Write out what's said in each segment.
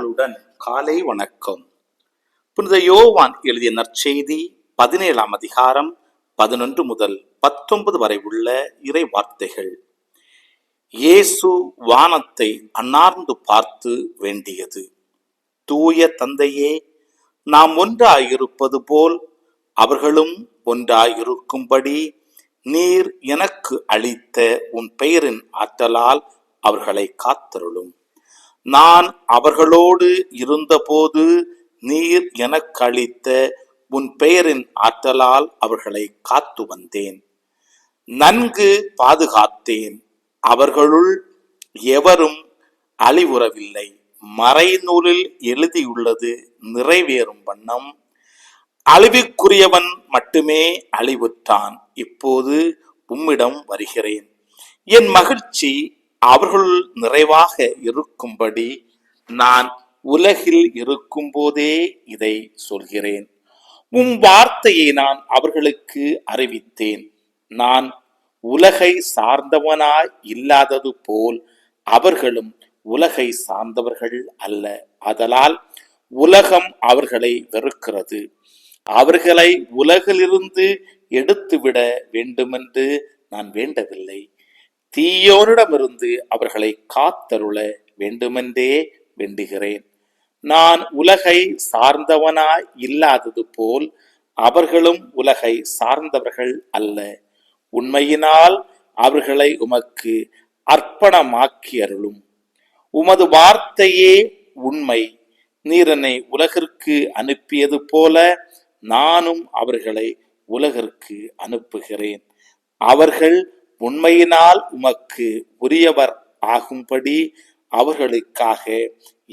உங்களுடன் காலை வணக்கம். புனித யோவான் எழுதிய நற்செய்தி 17ஆம் அதிகாரம் 11 முதல் 19 வரை உள்ள இறை வார்த்தைகள். இயேசு வானத்தை அண்ணார்ந்து பார்த்து வேண்டியது: தூய தந்தையே, நாம் ஒன்றாயிருப்பது போல் அவர்களும் ஒன்றாயிருக்கும்படி நீர் எனக்கு அளித்த உன் பெயரின் ஆற்றலால் அவர்களை காத்தருளும். நான் அவர்களோடு இருந்தபோது நீர் எனக்கு அளித்த உன் பெயரின் ஆற்றலால் அவர்களை காத்து வந்தேன். நன்கு பாதுகாத்தேன். அவர்களுள் எவரும் அழிவுறவில்லை. மறைநூலில் எழுதியுள்ளது நிறைவேறும் வண்ணம் அழிவுக்குரியவன் மட்டுமே அழிவுற்றான். இப்போது உம்மிடம் வருகிறேன். என் மகிழ்ச்சி அவர்கள் நிறைவாக இருக்கும்படி நான் உலகில் இருக்கும் போதே இதை சொல்கிறேன். உம் வார்த்தையை நான் அவர்களுக்கு அறிவித்தேன். நான் உலகை சார்ந்தவனாய் இல்லாதது போல் அவர்களும் உலகை சார்ந்தவர்கள் அல்ல. ஆதலால் உலகம் அவர்களை வெறுக்கிறது. அவர்களை உலகிலிருந்து எடுத்துவிட வேண்டுமென்று நான் வேண்டவில்லை. தீயோனிடமிருந்து அவர்களை காத்தருள வேண்டுமென்றே வேண்டுகிறேன். நான் உலகை சார்ந்தவனாய் இல்லாதது போல் அவர்களும் உலகை சார்ந்தவர்கள் அல்ல. உண்மையினால் அவர்களை உமக்கு அர்ப்பணமாக்கி அருளும். உமது வார்த்தையே உண்மை. நீர் என்னை உலகிற்கு அனுப்பியது போல நானும் அவர்களை உலகிற்கு அனுப்புகிறேன். அவர்கள் உண்மையினால் உமக்கு உரியவர் ஆகும்படி அவர்களுக்காக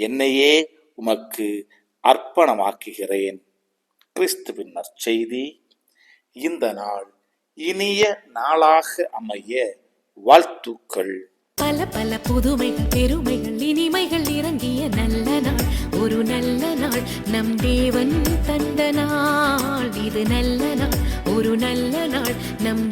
என்னையே உமக்கு அர்ப்பணமாக்குகிறேன். கிறிஸ்துவின் நற்செய்தி. இந்த நாள் இனிய நாளாக அமைய வாழ்த்துக்கள். பல பல புதுமைகள், பெருமைகள், இனிமைகள் இறங்கிய நல்ல நாள், ஒரு நல்ல நாள், நம் தேவன் தந்த நாள். இது நல்ல நாள், ஒரு நல்ல நாள், நம்